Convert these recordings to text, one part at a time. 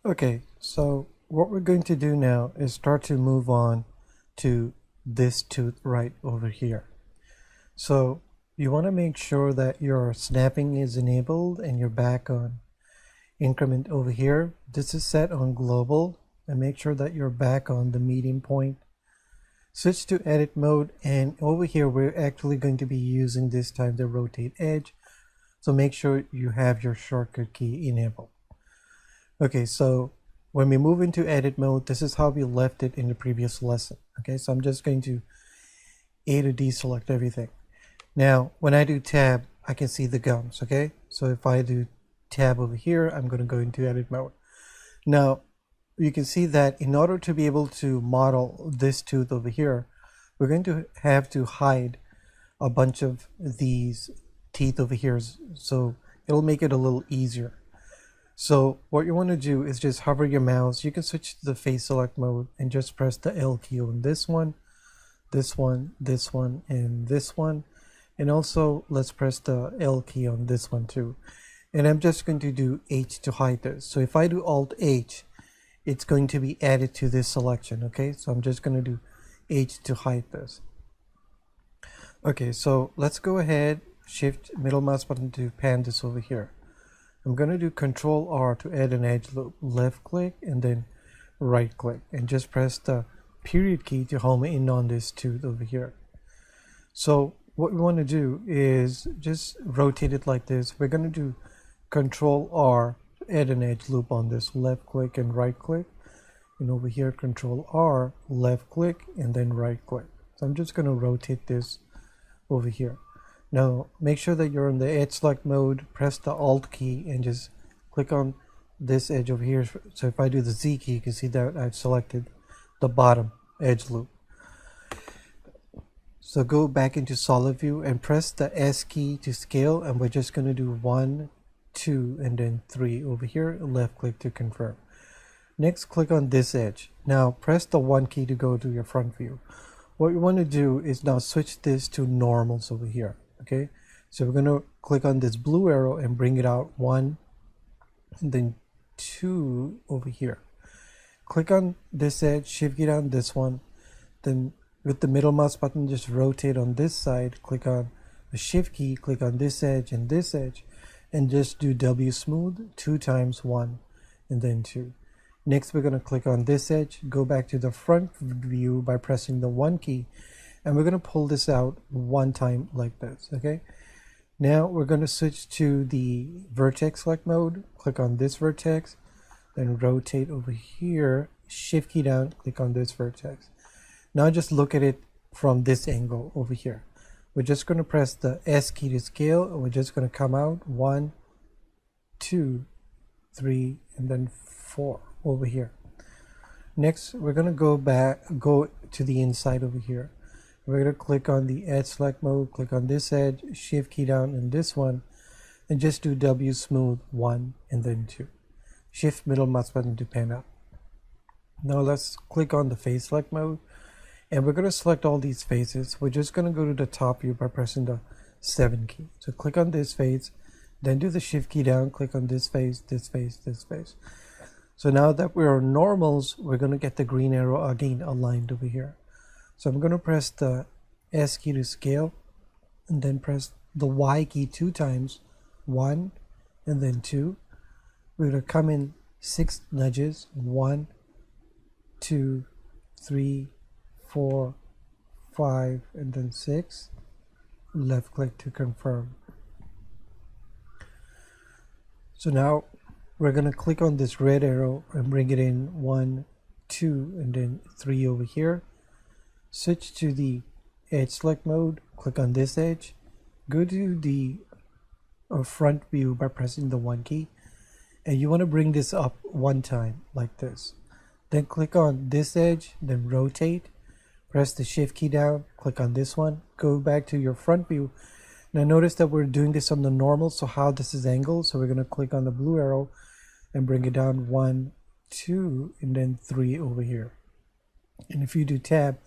Okay, so what we're going to do now is start to move on to this tooth right over here. So you want to make sure that your snapping is enabled and you're back on increment over here. This is set on global, and make sure that you're back on the median point. Switch to edit mode, and over here we're actually going to be using this time the rotate edge. So make sure you have your shortcut key enabled. Okay, so when we move into edit mode, this is how we left it in the previous lesson. Okay, so I'm just going to A to deselect everything. Now, when I do tab, I can see the gums. Okay, so if I do tab over here, I'm going to go into edit mode. Now, you can see that in order to be able to model this tooth over here, we're going to have to hide a bunch of these teeth over here, so it'll make it a little easier. So what you want to do is just hover your mouse. You can switch to the face select mode and just press the L key on this one, this one, this one, and this one. And also let's press the L key on this one too. And I'm just going to do H to hide this. So if I do Alt H, it's going to be added to this selection. Okay, so I'm just going to do H to hide this. Okay, so let's go ahead, shift middle mouse button to pan this over here. I'm going to do Control R to add an edge loop, left click and then right click, and just press the period key to home in on this tooth over here. So what we want to do is just rotate it like this. We're going to do Control R to add an edge loop on this, left click and right click, and over here Control R, left click and then right click. So I'm just going to rotate this over here. Now make sure that you're in the edge select mode, press the Alt key and just click on this edge over here. So if I do the Z key, you can see that I've selected the bottom edge loop. So go back into solid view and press the S key to scale, and we're just going to do 1, 2 and then 3 over here, left click to confirm. Next, click on this edge. Now press the 1 key to go to your front view. What you want to do is now switch this to normals over here. Okay, so we're going to click on this blue arrow and bring it out 1 and then 2 over here. Click on this edge, shift key down this one, then with the middle mouse button just rotate on this side, click on the shift key, click on this edge and just do W smooth 2 times 1 and then 2. Next we're going to click on this edge, go back to the front view by pressing the 1 key, and we're going to pull this out 1 time like this. Okay, now we're going to switch to the vertex select mode, click on this vertex, then rotate over here, shift key down, click on this vertex. Now just look at it from this angle over here. We're just going to press the S key to scale, and we're just going to come out 1, 2, 3 and then 4 over here. Next we're going to go to the inside over here. We're going to click on the edge select mode, click on this edge, shift key down in this one, and just do W smooth 1 and then 2. Shift middle mouse button to pan up. Now let's click on the face select mode, and we're going to select all these faces. We're just going to go to the top view by pressing the 7 key. So click on this face, then do the shift key down, click on this face, this face, this face. So now that we're on normals, we're going to get the green arrow again aligned over here. So I'm going to press the S key to scale and then press the Y key 2 times, 1 and then 2. We're going to come in 6 nudges, 1, 2, 3, 4, 5 and then 6. Left click to confirm. So now we're going to click on this red arrow and bring it in 1, 2 and then 3 over here. Switch to the edge select mode, click on this edge, go to the front view by pressing the 1 key, and you want to bring this up 1 time like this. Then click on this edge, then rotate, press the shift key down, click on this one, go back to your front view. Now notice that we're doing this on the normal, so how this is angled, so we're going to click on the blue arrow and bring it down 1, 2 and then 3 over here. And if you do tab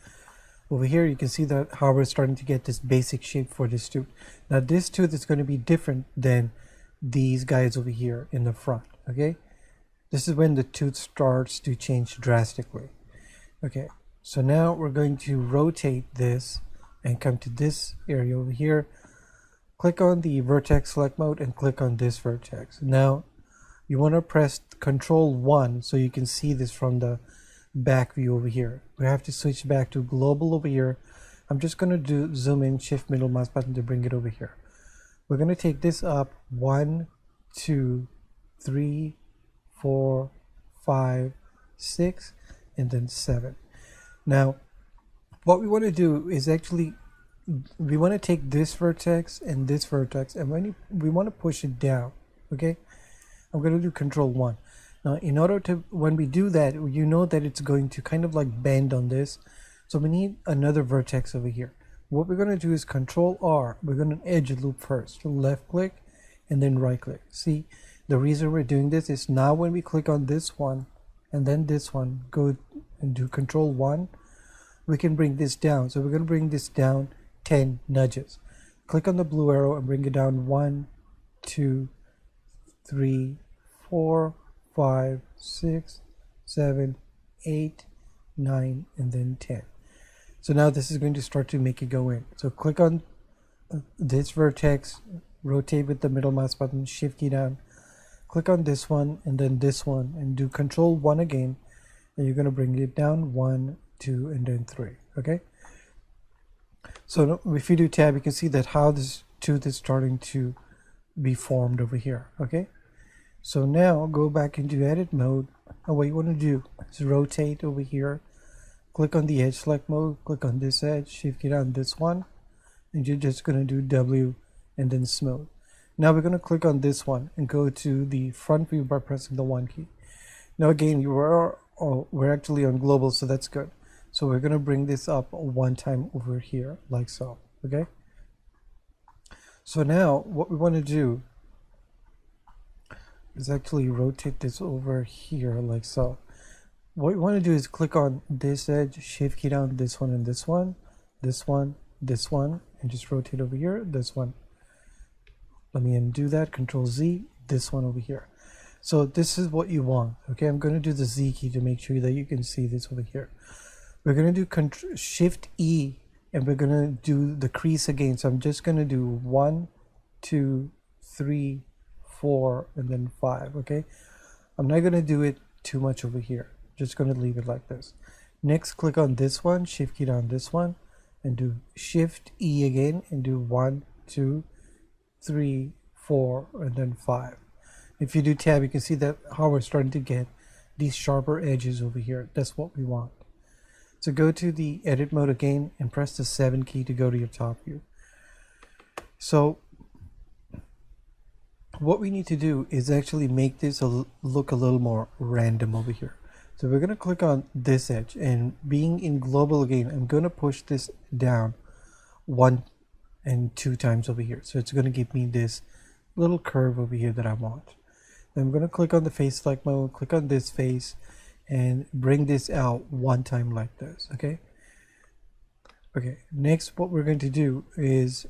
over here, you can see that how we're starting to get this basic shape for this tooth. Now this tooth is going to be different than these guys over here in the front. Okay, This is when the tooth starts to change drastically. Okay, so now we're going to rotate this and come to this area over here. Click on the vertex select mode and click on this vertex. Now you want to press Control 1 so you can see this from the back view over here. We have to switch back to global over here. I'm just going to do zoom in, shift middle mouse button to bring it over here. We're going to take this up 1, 2, 3, 4, 5, 6, and then 7. Now what we want to do is actually we want to take this vertex and when we want to push it down. Okay, I'm going to do Control 1. Now in order to, when we do that, you know that it's going to kind of like bend on this, so we need another vertex over here. What we're going to do is Control R. We're going to edge loop first, left click and then right click. See, the reason we're doing this is now when we click on this one and then this one, go and do Control 1, we can bring this down. So we're going to bring this down 10 nudges. Click on the blue arrow and bring it down 1, 2, 3, 4, 5, 6, 7, 8, 9, and then 10. So now this is going to start to make it go in. So click on this vertex, rotate with the middle mouse button, shift key down, click on this one and then this one and do Control 1 again, and you're going to bring it down 1, 2, and then 3. Okay, so if you do tab, you can see that how this tooth is starting to be formed over here. Okay, so now go back into edit mode, and what you want to do is rotate over here, click on the edge select mode, click on this edge, shift key down this one, and you're just going to do W and then smooth. Now we're going to click on this one and go to the front view by pressing the 1 key. Now again, we're actually on global, so that's good. So we're going to bring this up one time over here like so. Okay, so now what we want to do is actually rotate this over here like so. What we want to do is click on this edge, shift key down this one and this one, this one, this one, and just rotate over here, this one. Let me undo that, Control Z, this one over here. So this is what you want. Okay, I'm going to do the Z key to make sure that you can see this over here. We're going to do Shift E and we're going to do the crease again. So I'm just going to do 1, 2, 3, 4, and then 5. Okay, I'm not going to do it too much over here. Just going to leave it like this. Next, click on this one, shift key down this one, and do Shift E again and do 1, 2, 3, 4, and then 5. If you do tab, you can see that how we're starting to get these sharper edges over here. That's what we want. So go to the edit mode again and press the 7 key to go to your top view. So what we need to do is actually make this look a little more random over here. So we're going to click on this edge, and being in global again, I'm going to push this down 1 and 2 times over here. So it's going to give me this little curve over here that I want. Then I'm going to click on the face select mode, click on this face, and bring this out 1 time like this. Okay, next what we're going to do is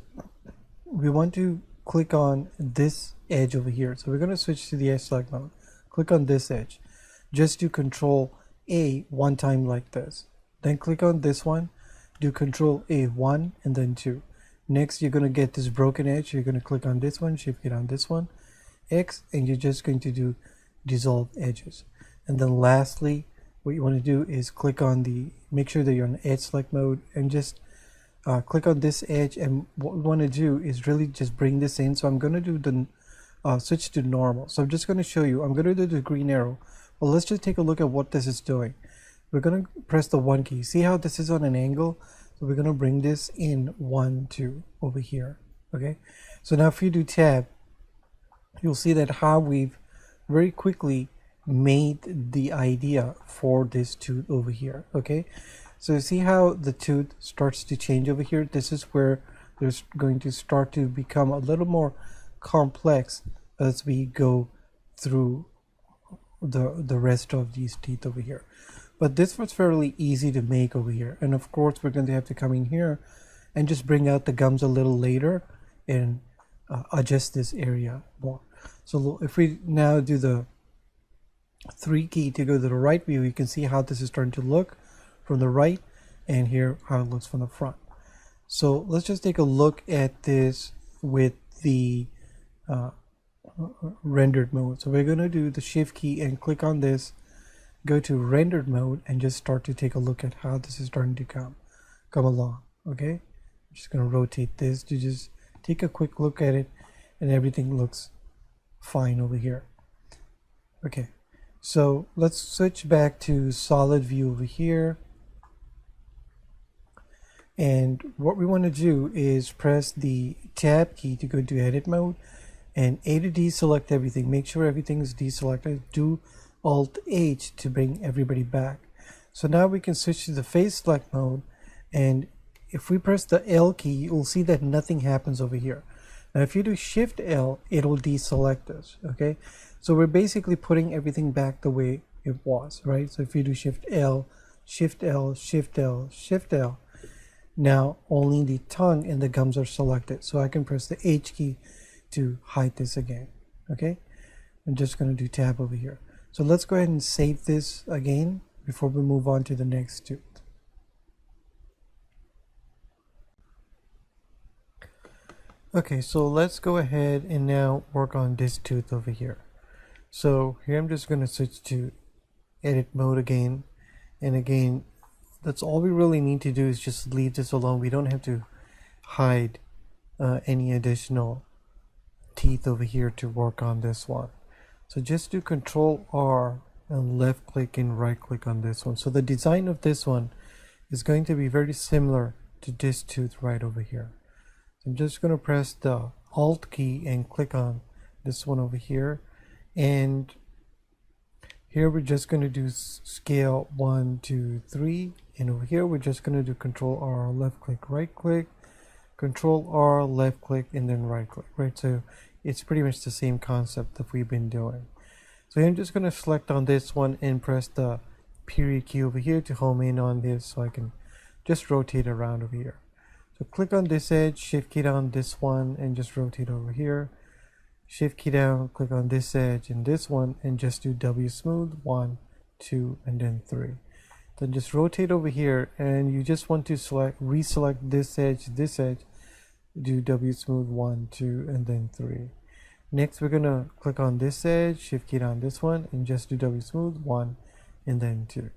we want to click on this edge over here. So we're going to switch to the edge select mode, click on this edge, just do Control A 1 time like this, then click on this one, do Control A 1 and then 2. Next you're going to get this broken edge. You're going to click on this one, shift it on this one, X, and you're just going to do dissolve edges. And then lastly, what you want to do is click on the, make sure that you're on edge select mode, and just click on this edge. And what we want to do is really just bring this in. So I'm going to do the switch to normal. So I'm just going to show you, I'm going to do the green arrow. Well, let's just take a look at what this is doing. We're going to press the 1 key. See how this is on an angle? So we're going to bring this in 1, 2 over here. Okay, so now if you do tab, you'll see that how we've very quickly made the idea for this tooth over here. Okay, so see how the tooth starts to change over here? This is where there's going to start to become a little more complex as we go through the rest of these teeth over here. But this was fairly easy to make over here, and of course we're going to have to come in here and just bring out the gums a little later and adjust this area more. So if we now do the 3 key to go to the right view, you can see how this is starting to look from the right, and here how it looks from the front. So let's just take a look at this with the rendered mode. So we're going to do the shift key and click on this, go to rendered mode, and just start to take a look at how this is starting to come along. Okay, I'm just going to rotate this to just take a quick look at it, and everything looks fine over here. Okay, so let's switch back to solid view over here. And what we want to do is press the tab key to go to edit mode, and A to deselect everything. Make sure everything is deselected. Do Alt H to bring everybody back. So now we can switch to the face select mode, and if we press the L key, you'll see that nothing happens over here. Now if you do Shift L, it'll deselect us. Okay, so we're basically putting everything back the way it was, right? So if you do Shift L, Shift L, Shift L, Shift L, now only the tongue and the gums are selected. So I can press the H key to hide this again. Okay, I'm just going to do tab over here. So let's go ahead and save this again before we move on to the next tooth. Okay, so let's go ahead and now work on this tooth over here. So here I'm just going to switch to edit mode again, and again, that's all we really need to do is just leave this alone. We don't have to hide any additional teeth over here to work on this one. So just do Control R and left click and right click on this one. So the design of this one is going to be very similar to this tooth right over here. I'm just going to press the Alt key and click on this one over here, and here we're just going to do scale 1, 2, 3, and over here we're just going to do Control R, left click, right click, Control R, left click, and then right click, right? So it's pretty much the same concept that we've been doing. So I'm just going to select on this one and press the period key over here to home in on this, so I can just rotate around over here. So click on this edge, shift key down this one, and just rotate over here. Shift key down, click on this edge and this one, and just do W smooth 1, 2, and then 3. Then just rotate over here, and you just want to reselect this edge, do W smooth 1, 2, and then 3. Next we're gonna click on this edge, shift key down this one, and just do W smooth 1, and then 2.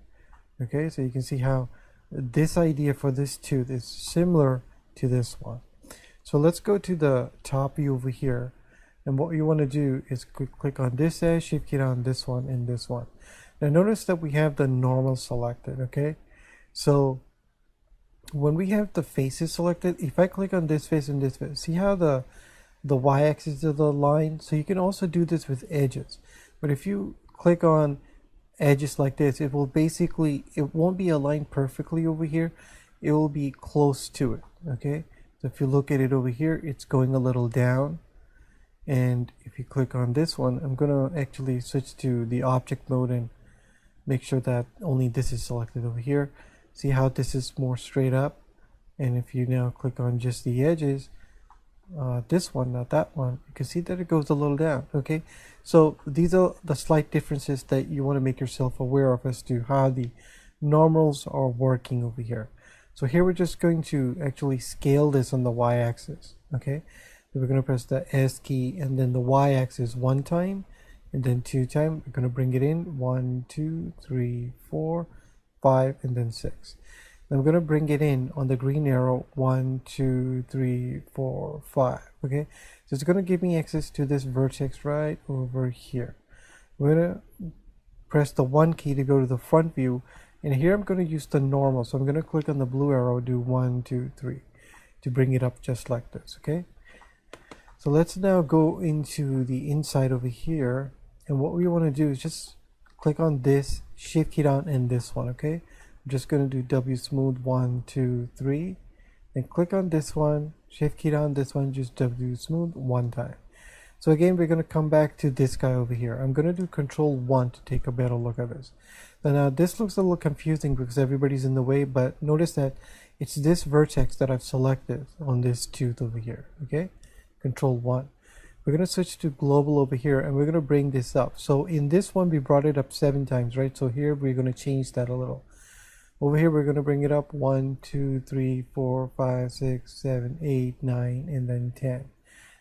Okay, so you can see how this idea for this tooth is similar to this one. So let's go to the top view over here, and what you want to do is click on this edge, shift key down this one and this one. Now notice that we have the normal selected. Okay, so when we have the faces selected, if I click on this face and this face, see how the y-axis is the line? So you can also do this with edges, but if you click on edges like this, it will basically, it won't be aligned perfectly over here, it will be close to it. Okay, so if you look at it over here, it's going a little down, and if you click on this one, I'm gonna actually switch to the object mode and make sure that only this is selected over here. See how this is more straight up, and if you now click on just the edges, this one, not that one, you can see that it goes a little down. Okay, so these are the slight differences that you want to make yourself aware of as to how the normals are working over here. So here we're just going to actually scale this on the y-axis. Okay, so we're going to press the S key, and then the y-axis 1 time, and then 2 times. We're going to bring it in 1, 2, 3, 4, 5, and then 6. I'm going to bring it in on the green arrow 1, 2, 3, 4, 5. Okay, so it's going to give me access to this vertex right over here. We're going to press the 1 key to go to the front view, and here I'm going to use the normal. So I'm going to click on the blue arrow, do 1, 2, 3 to bring it up just like this. Okay, so let's now go into the inside over here, and what we want to do is just click on this, shift key down, and this one. Okay, I'm just going to do W smooth 1, 2, 3, and click on this one, shift key down this one, just W smooth 1 time. So again, we're going to come back to this guy over here. I'm going to do Control 1 to take a better look at this. Now this looks a little confusing because everybody's in the way, but notice that it's this vertex that I've selected on this tooth over here. Okay, Control 1. We're going to switch to global over here, and we're going to bring this up. So in this one, we brought it up 7 times, right? So here we're going to change that a little. Over here, we're going to bring it up 1, 2, 3, 4, 5, 6, 7, 8, 9, and then 10.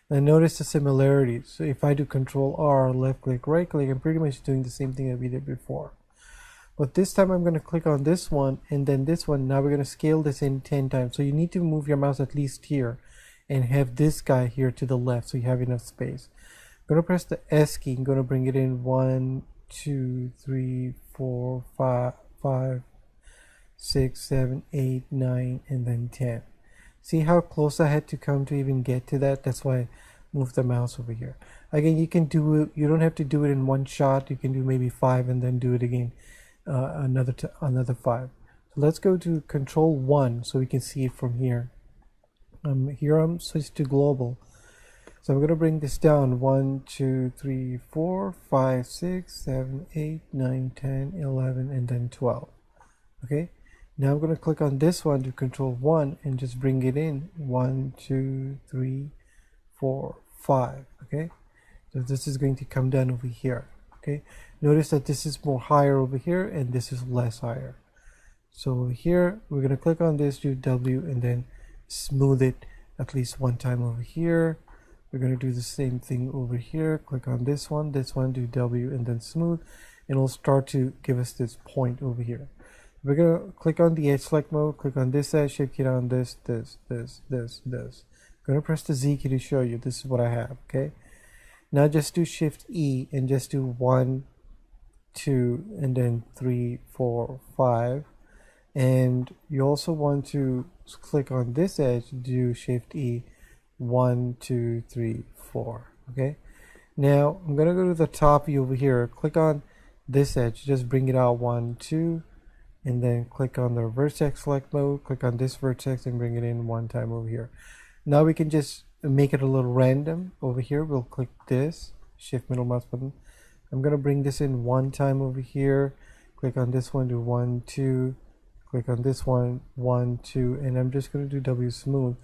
Now notice the similarities. So if I do Control R, left click, right click, I'm pretty much doing the same thing that we did before. But this time I'm going to click on this one and then this one. Now we're going to scale this in 10 times. So you need to move your mouse at least here and have this guy here to the left so you have enough space. I'm going to press the S key. I'm going to bring it in 1, 2, 3, 4, 5, 6, 7, 8, 9, and then 10. See how close I had to come to even get to that? That's why I moved the mouse over here. Again, you can do it, you don't have to do it in one shot. You can do maybe 5 and then do it again another 5. So let's go to Control 1 so we can see it from here. Here I'm switched to global. So I'm going to bring this down 1, 2, 3, 4, 5, 6, 7, 8, 9, 10, 11, and then 12. Okay. Now I'm going to click on this one to Control 1 and just bring it in 1, 2, 3, 4, 5. Okay, so this is going to come down over here. Okay, notice that this is more higher over here and this is less higher. So over here we're going to click on this, do W, and then smooth it at least one time over here. We're going to do the same thing over here. Click on this one, do W, and then smooth, and it'll start to give us this point over here. We're going to click on the edge select mode, click on this edge, shift key on this. I'm going to press the Z key to show you this is what I have. Okay, now just do Shift E and just do 1, 2, and then 3, 4, 5. And you also want to click on this edge, do Shift E, 1, 2, 3, 4. Okay, now I'm going to go to the top view over here, click on this edge, just bring it out 1, 2. And then click on the vertex select mode, click on this vertex and bring it in one time over here. Now we can just make it a little random over here. We'll click this, shift middle mouse button. I'm going to bring this in one time over here. Click on this one, do 1, 2. Click on this one, 1, 2. And I'm just going to do W smooth,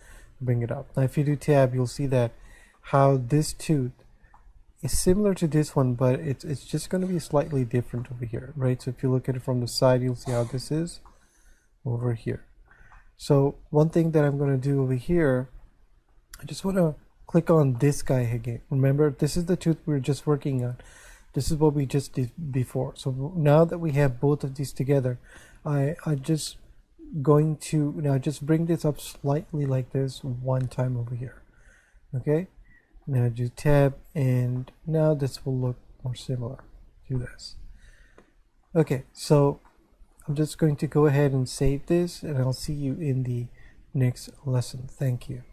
bring it up. Now if you do tab, you'll see that how this tooth is similar to this one, but it's just going to be slightly different over here, right? So if you look at it from the side, you'll see how this is over here. So one thing that I'm going to do over here, I just want to click on this guy again. Remember, this is the tooth we were just working on. This is what we just did before. So now that we have both of these together, I just going to now just bring this up slightly like this one time over here. Okay. Now do tab, and now this will look more similar to this. Okay, so I'm just going to go ahead and save this, and I'll see you in the next lesson. Thank you.